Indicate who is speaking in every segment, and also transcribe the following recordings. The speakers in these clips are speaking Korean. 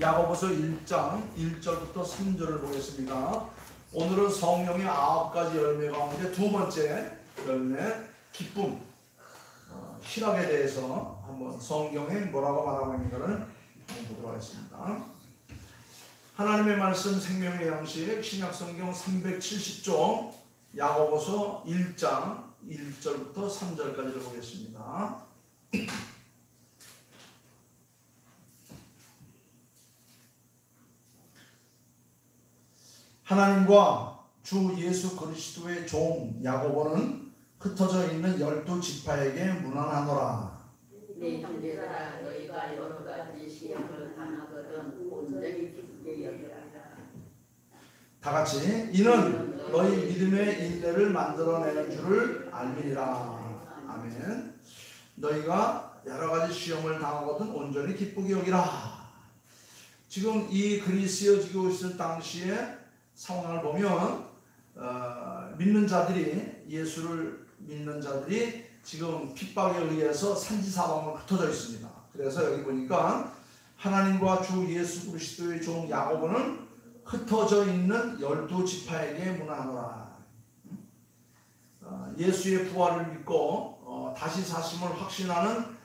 Speaker 1: 야고보서 1장 1절부터 3절을 보겠습니다. 오늘은 성령의 9가지 열매 가운데 두 번째 열매, 기쁨, 희락에 대해서 한번 성경에 뭐라고 말하고 있는가를 보도록 하겠습니다. 하나님의 말씀 생명의 양식 신약성경 370쪽 야고보서 1장 1절부터 3절까지를 보겠습니다. 하나님과 주 예수 그리스도의 종 야고보는 흩어져 있는 12지파에게 문안하노라.
Speaker 2: 네 형제들아, 너희가 여러 가지 시험을 당하거든 온전히 기쁘게 여기라.
Speaker 1: 다같이 이는 너희 믿음의 인내를 만들어내는 줄을 알미니라. 아멘. 너희가 여러 가지 시험을 당하거든 온전히 기쁘게 여기라. 지금 이 글이 쓰여지고 있을 당시에 상황을 보면 믿는 자들이, 예수를 믿는 자들이 지금 핍박에 의해서 산지사방으로 흩어져 있습니다. 그래서 여기 보니까 하나님과 주 예수 그리스도의 종 야고보는 흩어져 있는 12지파에게 문안하노라. 예수의 부활을 믿고 다시 사심을 확신하는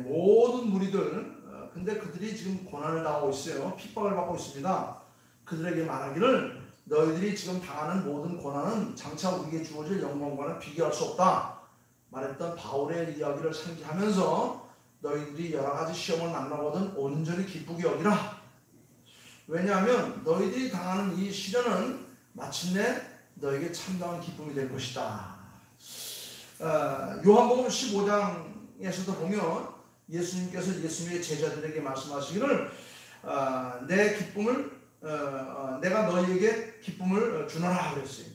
Speaker 1: 모든 무리들, 근데 그들이 지금 고난을 당하고 있어요. 핍박을 받고 있습니다. 그들에게 말하기를 너희들이 지금 당하는 모든 고난은 장차 우리에게 주어질 영광과는 비교할 수 없다 말했던 바울의 이야기를 상기하면서 너희들이 여러 가지 시험을 만나거든 온전히 기쁘게 여기라. 왜냐하면 너희들이 당하는 이 시련은 마침내 너에게 참다운 기쁨이 될 것이다. 요한복음 15장에서도 보면 예수님께서 예수님의 제자들에게 말씀하시기를 내가 너희에게 기쁨을 주노라 그랬어요.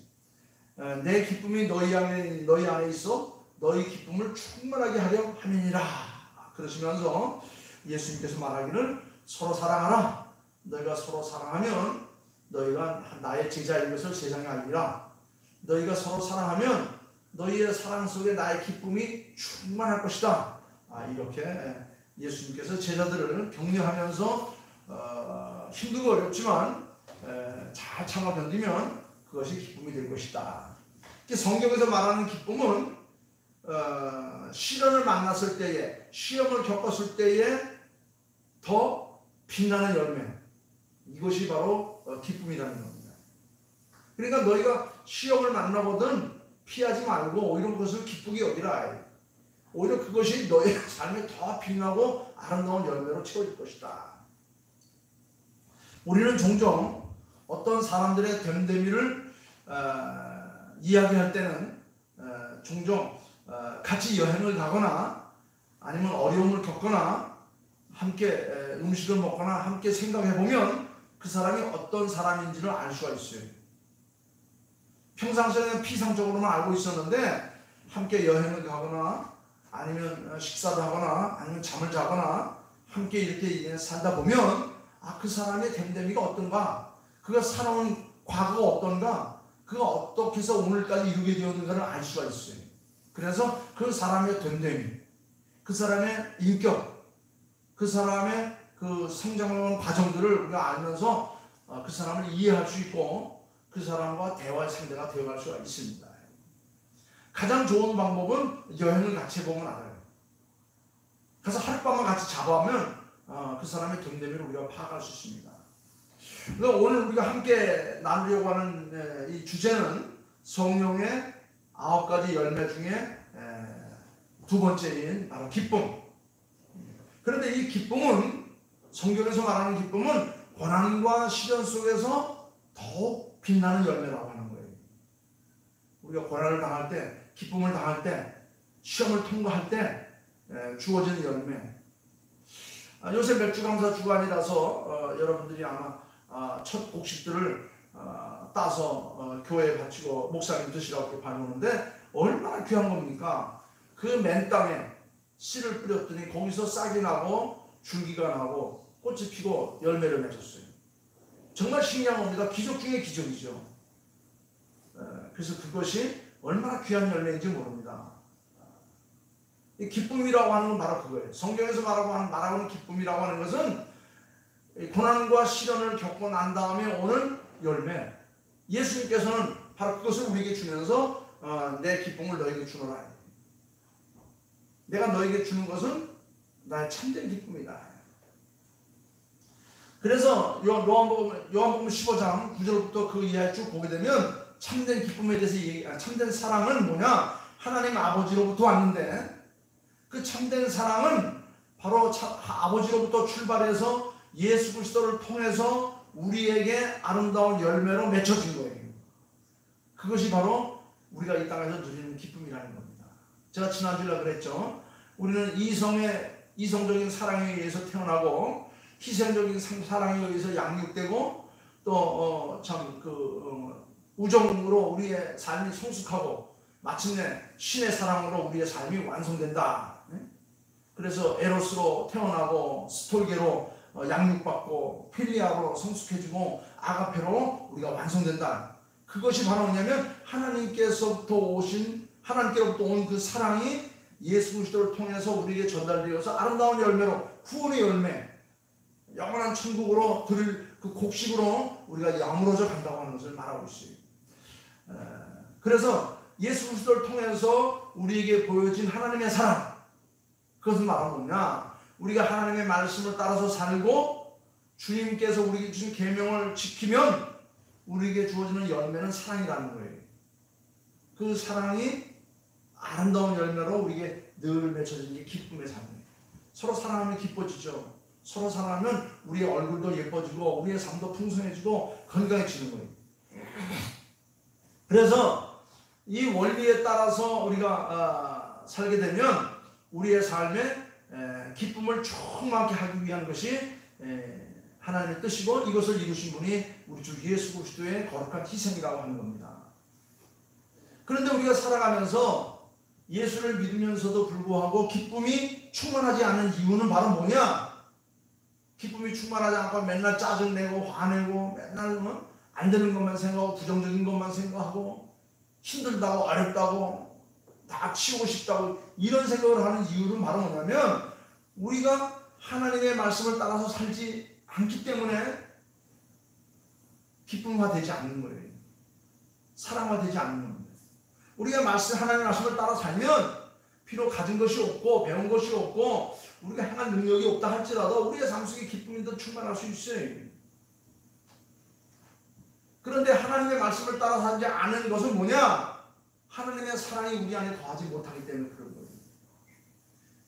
Speaker 1: 내 기쁨이 너희 안에 있어 너희 기쁨을 충만하게 하려 함이니라. 그러시면서 예수님께서 말하기를 서로 사랑하라. 너희가 서로 사랑하면 너희가 나의 제자인 것을 세상에 알리라. 너희가 서로 사랑하면 너희의 사랑 속에 나의 기쁨이 충만할 것이다. 이렇게 예수님께서 제자들을 격려하면서 힘들고 어렵지만 잘 참아 견디면 그것이 기쁨이 될 것이다. 성경에서 말하는 기쁨은 시련을 만났을 때에, 시험을 겪었을 때에 더 빛나는 열매, 이것이 바로 기쁨이라는 겁니다. 그러니까 너희가 시험을 만나거든 피하지 말고 오히려 그것을 기쁘게 여기라. 오히려 그것이 너의 삶에 더 빛나고 아름다운 열매로 채워질 것이다. 우리는 종종 어떤 사람들의 됨됨이를 이야기할 때는 종종 같이 여행을 가거나 아니면 어려움을 겪거나 함께 음식을 먹거나 함께 생각해보면 그 사람이 어떤 사람인지를 알 수가 있어요. 평상시에는 피상적으로만 알고 있었는데 함께 여행을 가거나 아니면 식사를 하거나 아니면 잠을 자거나 함께 이렇게 살다 보면 그 사람의 됨됨이가 어떤가, 그가 살아온 과거가 어떤가, 그가 어떻게 해서 오늘까지 이루게 되었는가를 알 수가 있어요. 그래서 그 사람의 됨됨이, 그 사람의 인격, 그 사람의 그 성장하는 과정들을 우리가 알면서 그 사람을 이해할 수 있고 그 사람과 대화의 상대가 되어갈 수가 있습니다. 가장 좋은 방법은 여행을 같이 해보면 알아요. 그래서 하룻밤만 같이 잡아오면 그 사람의 됨됨이를 우리가 파악할 수 있습니다. 그래서 오늘 우리가 함께 나누려고 하는 이 주제는 성령의 9가지 열매 중에 두 번째인 바로 기쁨. 그런데 이 기쁨은, 성경에서 말하는 기쁨은 고난과 시련 속에서 더욱 빛나는 열매라고 하는 거예요. 우리가 고난을 당할 때, 기쁨을 당할 때, 시험을 통과할 때 주어지는 열매. 요새 맥주 강사 주간이라서 여러분들이 아마 첫 곡식들을 따서 교회에 바치고 목사님 드시라고 봐주는데 얼마나 귀한 겁니까? 그 맨 땅에 씨를 뿌렸더니 거기서 싹이 나고 줄기가 나고 꽃이 피고 열매를 맺었어요. 정말 신기한 겁니다. 기적 중에 기적이죠. 그래서 그것이 얼마나 귀한 열매인지 모릅니다. 기쁨이라고 하는 건 바로 그거예요. 성경에서 말하고 하는 기쁨이라고 하는 것은 고난과 시련을 겪고 난 다음에 오는 열매. 예수님께서는 바로 그것을 우리에게 주면서 내 기쁨을 너에게 주노라. 내가 너에게 주는 것은 나의 참된 기쁨이다. 그래서 요한복음 15장 9절부터 그 이하에 쭉 보게 되면 참된 기쁨에 대해서 참된 사랑은 뭐냐? 하나님 아버지로부터 왔는데 그 참된 사랑은 바로 아버지로부터 출발해서 예수 그리스도를 통해서 우리에게 아름다운 열매로 맺혀진 거예요. 그것이 바로 우리가 이 땅에서 누리는 기쁨이라는 겁니다. 제가 지난주에 그랬죠. 우리는 이성적인 사랑에 의해서 태어나고 희생적인 사랑에 의해서 양육되고 또 우정으로 우리의 삶이 성숙하고 마침내 신의 사랑으로 우리의 삶이 완성된다. 그래서 에로스로 태어나고 스톨게로 양육받고 필리아로 성숙해지고 아가페로 우리가 완성된다. 그것이 바로 뭐냐면 하나님께로부터 온 그 사랑이 예수 그리스도를 통해서 우리에게 전달되어서 아름다운 열매로 구원의 열매, 영원한 천국으로 들을 그 곡식으로 우리가 야무러져 간다고 하는 것을 말하고 있어요. 그래서 예수 그리스도를 통해서 우리에게 보여진 하나님의 사랑, 그것은 바로 뭐냐? 우리가 하나님의 말씀을 따라서 살고 주님께서 우리에게 주신 계명을 지키면 우리에게 주어지는 열매는 사랑이라는 거예요. 그 사랑이 아름다운 열매로 우리에게 늘 맺혀진 게 기쁨의 삶이에요. 서로 사랑하면 기뻐지죠. 서로 사랑하면 우리의 얼굴도 예뻐지고 우리의 삶도 풍성해지고 건강해지는 거예요. 그래서 이 원리에 따라서 우리가 살게 되면 우리의 삶에 기쁨을 충만하게 하기 위한 것이 하나님의 뜻이고 이것을 이루신 분이 우리 주 예수 그리스도의 거룩한 희생이라고 하는 겁니다. 그런데 우리가 살아가면서 예수를 믿으면서도 불구하고 기쁨이 충만하지 않은 이유는 바로 뭐냐? 기쁨이 충만하지 않고 맨날 짜증내고 화내고 맨날 안 되는 것만 생각하고 부정적인 것만 생각하고 힘들다고 어렵다고 다 치우고 싶다고 이런 생각을 하는 이유는 바로 뭐냐면 우리가 하나님의 말씀을 따라서 살지 않기 때문에 기쁨화되지 않는 거예요. 사랑화되지 않는 겁니다. 우리가 하나님의 말씀을 따라 살면 비록 가진 것이 없고 배운 것이 없고 우리가 행한 능력이 없다 할지라도 우리의 삶 속에 기쁨이 더 충만할 수 있어요. 그런데 하나님의 말씀을 따라 살지 않은 것은 뭐냐? 하나님의 사랑이 우리 안에 더하지 못하기 때문에 그런 거예요.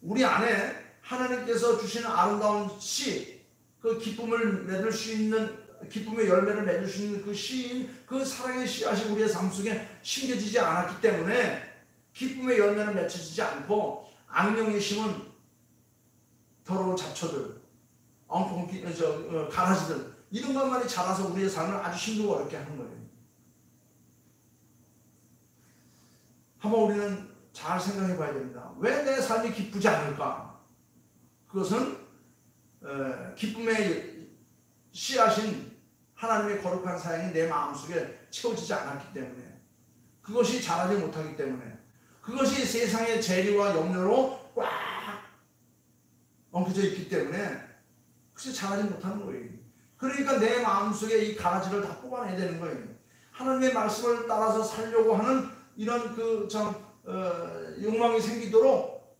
Speaker 1: 우리 안에 하나님께서 주시는 아름다운 씨, 그 기쁨을 맺을 수 있는 기쁨의 열매를 맺을 수 있는 그 씨인 그 사랑의 씨앗이 우리의 삶 속에 심겨지지 않았기 때문에 기쁨의 열매는 맺혀지지 않고 악령이 심은 더러운 잡초들, 가라지들 이런 것만이 자라서 우리의 삶을 아주 힘들고 어렵게 하는 거예요. 한번 우리는 잘 생각해 봐야 됩니다. 왜 내 삶이 기쁘지 않을까? 그것은 기쁨의 씨앗인 하나님의 거룩한 사랑이 내 마음속에 채워지지 않았기 때문에 그것이 자라지 못하기 때문에 그것이 세상의 재리와 염려로 꽉 엉켜져 있기 때문에 그것이 자라지 못하는 거예요. 그러니까 내 마음속에 이 가라지를 다 뽑아내야 되는 거예요. 하나님의 말씀을 따라서 살려고 하는 이런 욕망이 생기도록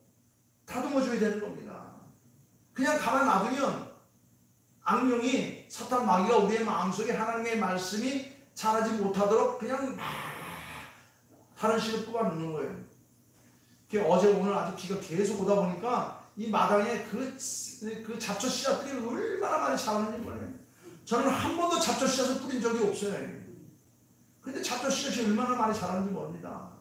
Speaker 1: 다듬어줘야 되는 겁니다. 그냥 가만 놔두면 악령이 사탄 마귀가 우리의 마음속에 하나님의 말씀이 자라지 못하도록 그냥 막 다른 씨를 뽑아놓는 거예요. 어제 오늘 아주 비가 계속 오다 보니까 이 마당에 그 잡초 씨앗들이 얼마나 많이 자라는지 몰라요. 저는 한 번도 잡초 씨앗을 뿌린 적이 없어요. 근데 잡초 씨앗이 얼마나 많이 자라는지 모릅니다.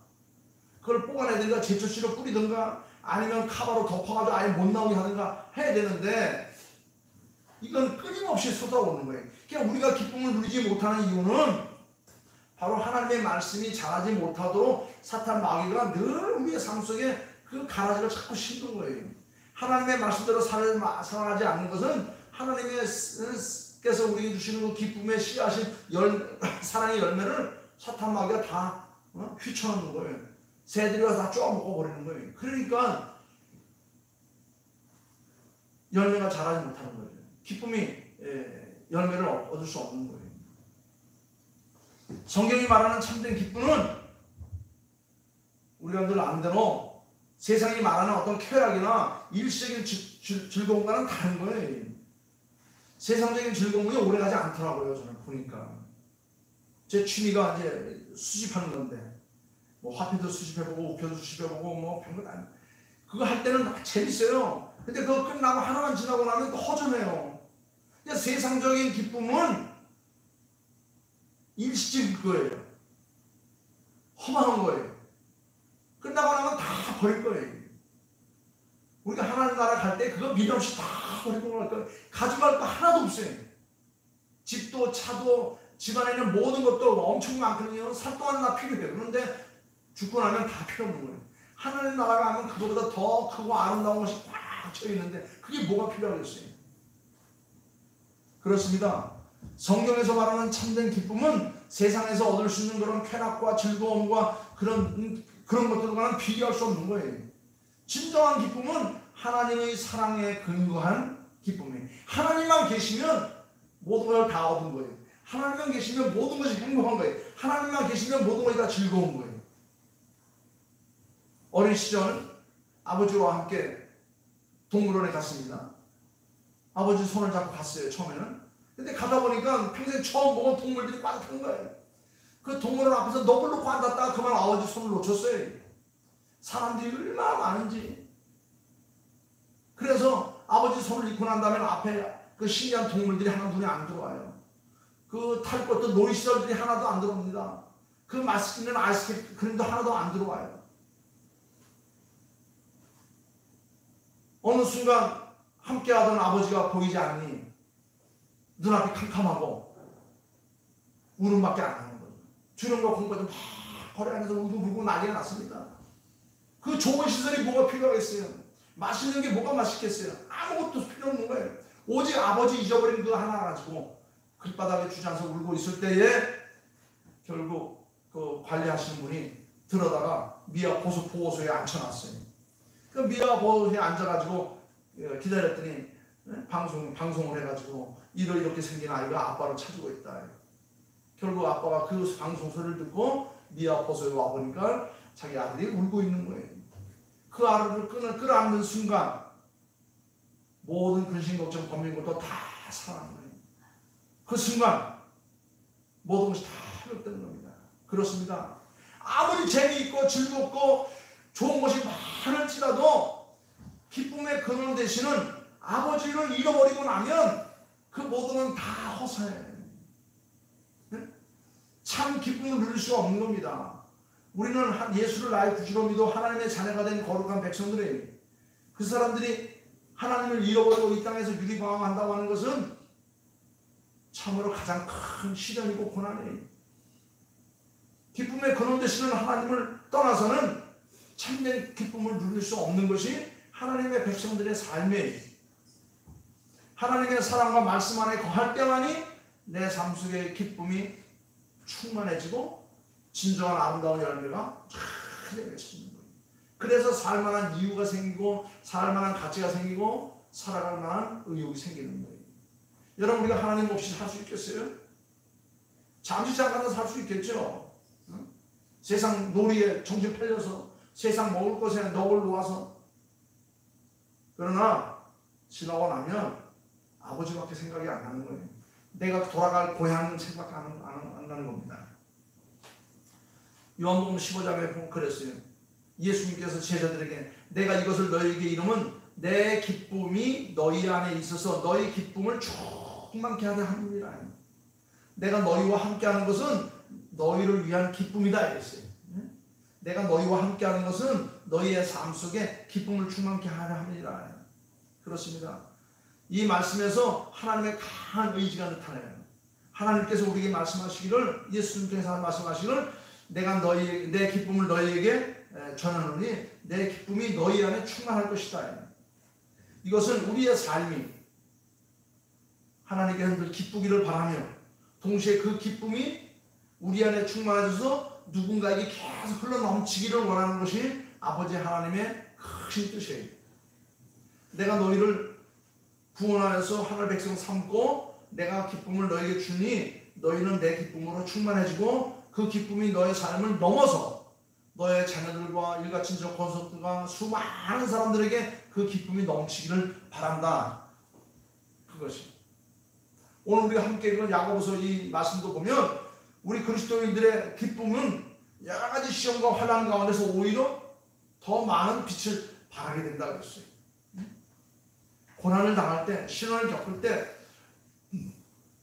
Speaker 1: 그걸 뽑아내든가 제초 씨로 뿌리든가 아니면 카바로 덮어가지고 아예 못 나오게 하든가 해야 되는데 이건 끊임없이 쏟아오는 거예요. 그러니까 우리가 기쁨을 누리지 못하는 이유는 바로 하나님의 말씀이 자라지 못하도록 사탄 마귀가 늘 우리의 삶 속에 그 가라지를 자꾸 심는 거예요. 하나님의 말씀대로 살아가지 않는 것은 하나님께서 우리에게 주시는 그 기쁨의 씨앗인 사랑의 열매를 사탄 마귀가 다 휘쳐놓는 거예요. 새들이 와서 다 쪼아 먹어버리는 거예요. 그러니까 열매가 자라지 못하는 거예요. 기쁨이 열매를 얻을 수 없는 거예요. 성경이 말하는 참된 기쁨은 우리가 늘 아는 대로 세상이 말하는 어떤 쾌락이나 일시적인 즐거움과는 다른 거예요. 세상적인 즐거움이 오래가지 않더라고요. 저는 보니까 제 취미가 이제 수집하는 건데 뭐 화폐도 수집해보고 우표도 수집해보고 뭐 별거 다 그거 할 때는 재밌어요. 근데 그거 끝나고 하나만 지나고 나면 또 허전해요. 그러니까 세상적인 기쁨은 일시적일 거예요. 허망한 거예요. 끝나고 나면 다 버릴 거예요. 우리가 하나님 나라 갈 때 그거 미련 없이 다 버리고 갈 거예요. 가져갈 거 하나도 없어요. 집도 차도 집안에는 모든 것도 엄청 많거든요. 살 동안 다 필요해요. 그런데 죽고 나면 다 필요 없는 거예요. 하나님 나라 가면 그거보다 더 크고 아름다운 것이 꽉 차 있는데 그게 뭐가 필요하겠어요? 그렇습니다. 성경에서 말하는 참된 기쁨은 세상에서 얻을 수 있는 그런 쾌락과 즐거움과 그런 것들과는 비교할 수 없는 거예요. 진정한 기쁨은 하나님의 사랑에 근거한 기쁨이에요. 하나님만 계시면 모든 걸 다 얻은 거예요. 하나님만 계시면 모든 것이 행복한 거예요. 하나님만 계시면 모든 것이 다 즐거운 거예요. 어린 시절 아버지와 함께 동물원에 갔습니다. 아버지 손을 잡고 갔어요. 처음에는. 근데 가다 보니까 평생 처음 보는 동물들이 많던 거예요. 그 동물원 앞에서 넋을 놓고 앉았다가 그만 아버지 손을 놓쳤어요. 사람들이 얼마나 많은지. 그래서 아버지 손을 놓고 난 다음에 앞에 그 신기한 동물들이 하나 눈에 안 들어와요. 그 탈 것도 놀이시설들이 하나도 안 들어옵니다. 그 맛있는 아이스크림도 하나도 안 들어와요. 어느 순간 함께하던 아버지가 보이지 않으니 눈앞이 캄캄하고 울음밖에 안 하는 거예요. 주령과 공부도 막 거래하면서 울고불고 난리가 났습니다. 그 좋은 시설이 뭐가 필요하겠어요? 맛있는 게 뭐가 맛있겠어요? 아무것도 필요 없는 거예요. 오직 아버지 잊어버린 그 하나 가지고 길바닥에 주저앉아서 울고 있을 때에 결국 그 관리하시는 분이 들어다가 미아 보수 보호소에 앉혀놨어요. 그 미아 보호소에 앉아가지고 기다렸더니 방송을 해가지고 이렇게 생긴 아이가 아빠를 찾고 있다. 결국 아빠가 그 방송소리를 듣고 미아 보호소에 와보니까 자기 아들이 울고 있는 거예요. 그 아들을 끌어안는 순간 모든 근심 걱정 범민것도 다 사라진 거예요. 그 순간 모든 것이 다 회복되는 겁니다. 그렇습니다. 아무리 재미있고 즐겁고 좋은 것이 많을지라도 기쁨의 근원 되시는 아버지를 잃어버리고 나면 그 모든 건 다 허사해요. 참 기쁨을 누릴 수가 없는 겁니다. 우리는 예수를 나의 구주로 믿어 하나님의 자녀가 된 거룩한 백성들이에요. 그 사람들이 하나님을 잃어버리고 이 땅에서 유리방황한다고 하는 것은 참으로 가장 큰 시련이고 고난이에요. 기쁨의 근원 되시는 하나님을 떠나서는 참된 기쁨을 누릴 수 없는 것이 하나님의 백성들의 삶이에요. 하나님의 사랑과 말씀 안에 거할 때만이 내 삶 속의 기쁨이 충만해지고 진정한 아름다운 열매가 잘 맺혀지는 거예요. 그래서 살만한 이유가 생기고 살만한 가치가 생기고 살아갈 만한 의욕이 생기는 거예요. 여러분 우리가 하나님 없이 살 수 있겠어요? 잠시 잠깐은 살 수 있겠죠? 세상 놀이에 정신 팔려서 세상 먹을 것에 넋을 놓아서. 그러나 지나고 나면 아버지밖에 생각이 안 나는 거예요. 내가 돌아갈 고향은 생각 안 나는 겁니다. 요한복음 15장에 보면 그랬어요. 예수님께서 제자들에게 내가 이것을 너희에게 이름은 내 기쁨이 너희 안에 있어서 너희 기쁨을 충만케 하려 함이니라. 내가 너희와 함께하는 것은 너희를 위한 기쁨이다 이랬어요. 내가 너희와 함께하는 것은 너희의 삶 속에 기쁨을 충만케 하려 함이니라. 그렇습니다. 이 말씀에서 하나님의 강한 의지가 나타나요. 하나님께서 우리에게 말씀하시기를 예수님 통해서 말씀하시기를 내가 내 기쁨을 너희에게 전하노니 내 기쁨이 너희 안에 충만할 것이다. 이것은 우리의 삶이 하나님께서 늘 기쁘기를 바라며 동시에 그 기쁨이 우리 안에 충만해져서 누군가에게 계속 흘러넘치기를 원하는 것이 아버지 하나님의 크신 뜻이에요. 내가 너희를 구원하여서 하나님의 백성 삼고 내가 기쁨을 너에게 주니 너희는 내 기쁨으로 충만해지고 그 기쁨이 너의 삶을 넘어서 너의 자녀들과 일가친척 콘서트가 수많은 사람들에게 그 기쁨이 넘치기를 바란다. 그것이 오늘 우리가 함께 읽은 야고보서 이 말씀도 보면 우리 그리스도인들의 기쁨은 여러 가지 시험과 환난 가운데서 오히려 더 많은 빛을 발하게 된다 그랬어요. 고난을 당할 때, 시련을 겪을 때,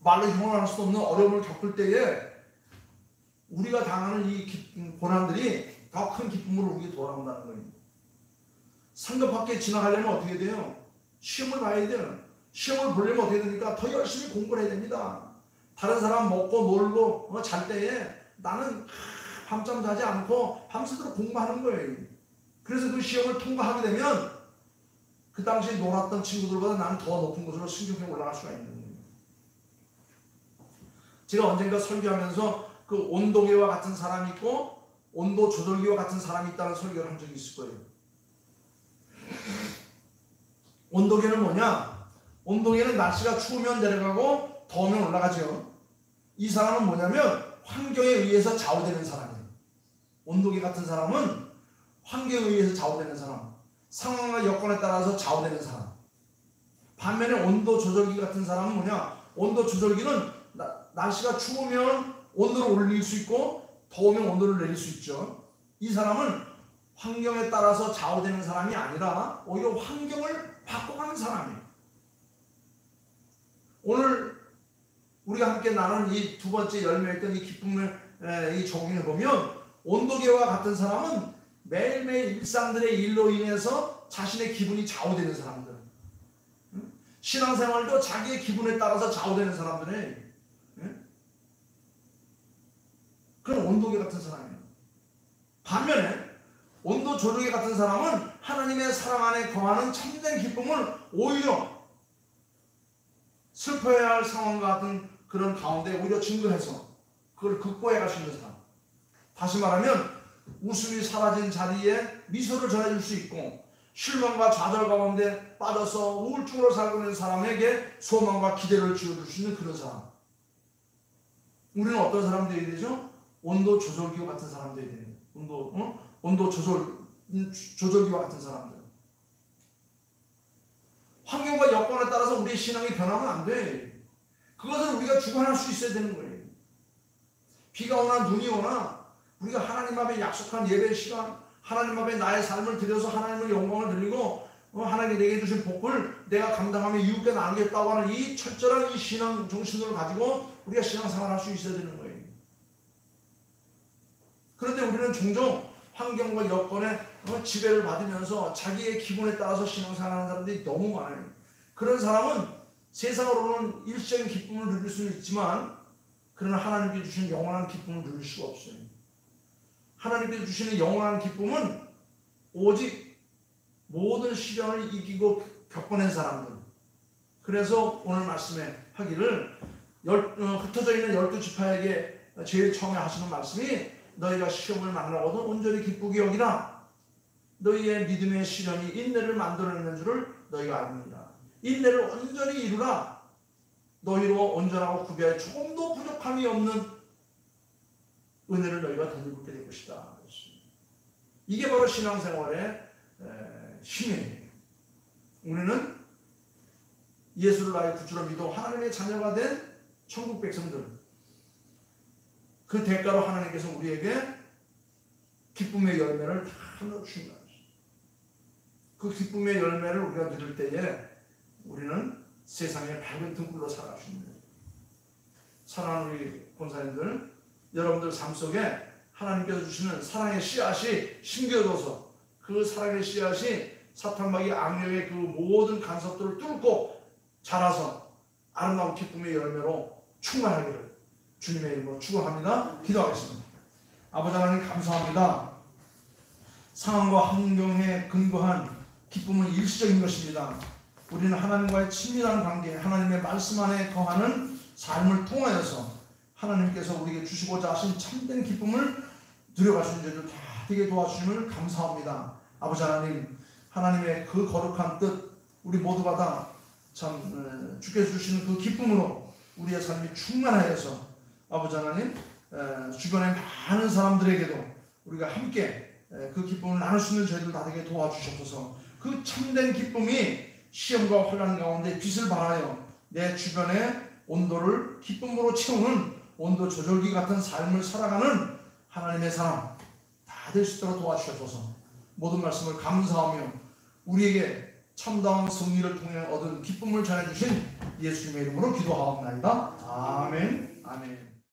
Speaker 1: 말로 형언할 수 없는 어려움을 겪을 때에 우리가 당하는 이 고난들이 더 큰 기쁨으로 우리에게 돌아온다는 거예요. 상급학교에 지나가려면 어떻게 돼요? 시험을 봐야 돼요. 시험을 보려면 어떻게 됩니까? 더 열심히 공부를 해야 됩니다. 다른 사람 먹고 놀고 잘 때에 나는 밤잠 자지 않고 밤새도록 공부하는 거예요. 그래서 그 시험을 통과하게 되면 그 당시에 놀았던 친구들보다 나는 더 높은 곳으로 승격해 올라갈 수가 있는 거예요. 제가 언젠가 설교하면서 그 온도계와 같은 사람이 있고 온도 조절기와 같은 사람이 있다는 설교를 한 적이 있을 거예요. 온도계는 뭐냐? 온도계는 날씨가 추우면 내려가고 더우면 올라가죠. 이 사람은 뭐냐면 환경에 의해서 좌우되는 사람이에요. 온도계 같은 사람은 환경에 의해서 좌우되는 사람, 상황과 여건에 따라서 좌우되는 사람. 반면에 온도 조절기 같은 사람은 뭐냐? 온도 조절기는 날씨가 추우면 온도를 올릴 수 있고 더우면 온도를 내릴 수 있죠. 이 사람은 환경에 따라서 좌우되는 사람이 아니라 오히려 환경을 바꿔가는 사람이에요. 오늘 우리가 함께 나눈 이 두 번째 열매였던 이 기쁨을 이 적용해 보면 온도계와 같은 사람은 매일매일 일상들의 일로 인해서 자신의 기분이 좌우되는 사람들. 신앙생활도 자기의 기분에 따라서 좌우되는 사람들이에요. 그런 온도계 같은 사람이에요. 반면에 온도 조절계 같은 사람은 하나님의 사랑 안에 거하는 참된 기쁨을 오히려 슬퍼해야 할 상황과 같은 그런 가운데 오히려 증거해서 그걸 극복해 갈 수 있는 사람. 다시 말하면 웃음이 사라진 자리에 미소를 전해줄 수 있고 실망과 좌절 가운데 빠져서 우울증으로 살고 있는 사람에게 소망과 기대를 지어줄 수 있는 그런 사람. 우리는 어떤 사람 되어야 되죠? 온도 조절기와 같은 사람 되어야 돼요. 온도 조절기와 같은 사람들. 환경과 여건에 따라서 우리의 신앙이 변하면 안 돼. 그것을 우리가 주관할 수 있어야 되는 거예요. 비가 오나 눈이 오나 우리가 하나님 앞에 약속한 예배 시간, 하나님 앞에 나의 삶을 드려서 하나님의 영광을 드리고 하나님이 내게 주신 복을 내가 감당하며 이웃께 나누겠다고 하는 이 철저한 이 신앙 정신을 가지고 우리가 신앙생활을 할 수 있어야 되는 거예요. 그런데 우리는 종종 환경과 여건에 지배를 받으면서 자기의 기분에 따라서 신앙생활하는 사람들이 너무 많아요. 그런 사람은 세상으로는 일시적인 기쁨을 누릴 수는 있지만 그러나 하나님께 주시는 영원한 기쁨을 누릴 수가 없어요. 하나님께 주시는 영원한 기쁨은 오직 모든 시련을 이기고 겪어낸 사람들. 그래서 오늘 말씀에 하기를 흩어져 있는 12지파에게 제일 처음에 하시는 말씀이 너희가 시험을 만나거든 온전히 기쁘게 여기라. 너희의 믿음의 시련이 인내를 만들어내는 줄을 너희가 압니다. 인내를 온전히 이루라. 너희로 온전하고 구비하여 조금도 부족함이 없는 은혜를 너희가 덧입게 될 것이다. 이게 바로 신앙생활의 힘이에요. 우리는 예수를 나의 구주로 믿어 하나님의 자녀가 된 천국 백성들, 그 대가로 하나님께서 우리에게 기쁨의 열매를 다 넣어주신 거예요. 그 기쁨의 열매를 우리가 누릴 때에 우리는 세상의 밝은 등불로 살아갈 수 있는 거예요. 사랑하는 우리 권사님들, 여러분들 삶 속에 하나님께서 주시는 사랑의 씨앗이 심겨져서 그 사랑의 씨앗이 사탄마귀 악령의 그 모든 간섭들을 뚫고 자라서 아름다운 기쁨의 열매로 충만하기를 주님의 이름으로 축원합니다. 기도하겠습니다. 아버지 하나님 감사합니다. 상황과 환경에 근거한 기쁨은 일시적인 것입니다. 우리는 하나님과의 친밀한 관계, 하나님의 말씀 안에 거하는 삶을 통하여서 하나님께서 우리에게 주시고자 하신 참된 기쁨을 누려갈 수 있는 줄 다 되게 도와주심을 감사합니다. 아버지 하나님, 하나님의 그 거룩한 뜻 우리 모두가 다 참 주께서 주시는 그 기쁨으로 우리의 삶이 충만하여서 아버지 하나님 주변의 많은 사람들에게도 우리가 함께 그 기쁨을 나눌 수 있는 저희들 다 되게 도와주셔서 그 참된 기쁨이 시험과 혼란 가운데 빛을 발하여 내 주변의 온도를 기쁨으로 채우는 온도 조절기 같은 삶을 살아가는 하나님의 사람 다 될 수 있도록 도와주셔서 모든 말씀을 감사하며 우리에게 참다운 승리를 통해 얻은 기쁨을 전해주신 예수님의 이름으로 기도하옵나이다. 아멘. 아멘.